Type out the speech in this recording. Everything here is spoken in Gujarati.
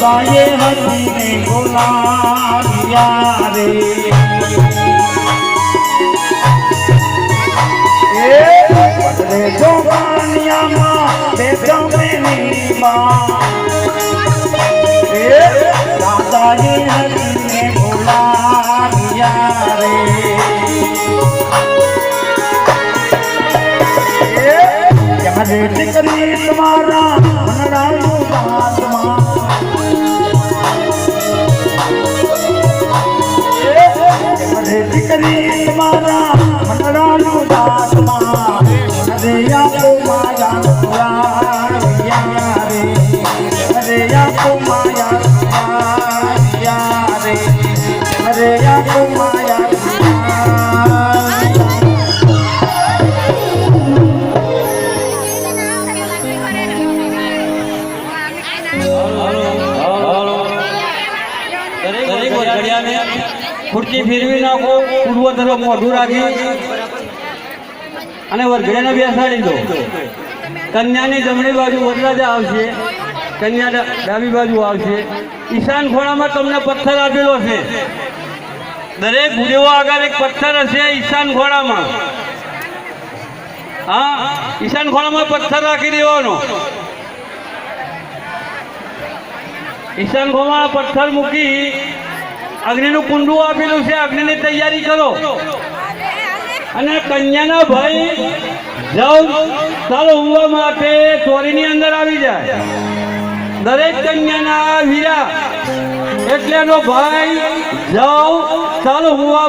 દાદાએ હસીને બોલાવ્યા રે બદલે જોગણિયામાં બેઠો મેની માં દાદાએ હસીને બોલાવ્યા રે યારે દીકરી તમારા મનડાનું દાસમાં યારે દીકરી તમારા મનડાનું દાસમાં અરે આપો માયા પુરાણિયા રે અરે આપો માયા પુરાણિયા રે અરે આપો માયા ખુરશી ફેરવી નાખો પૂર્વ તરફ મોઢું રાખી અને વરઘડિયાને બેસાડી દો કન્યાની જમણી બાજુ વરરાજા આવશે કન્યા ડાબી બાજુ આવશે ઈશાન ખોળામાં તમને પથ્થર આપેલો છે દરેક ભૂદેવો આગળ એક પથ્થર હશે ઈશાન ખોળામાં હા ઈશાન ખોળામાં પથ્થર રાખી દેવાનો ઈશાન ખોળામાં પથ્થર મૂકી અગ્નિનું કુંડું આપેલું છે અગ્નિની તૈયારી કરો અને કન્યાના ભાઈ જવ ચાલો ઉવા માટે ચોરીની અંદર આવી જાય દરેક કન્યાના વીરા એટલે એનો ભાઈ જવ ચાલો ઉવા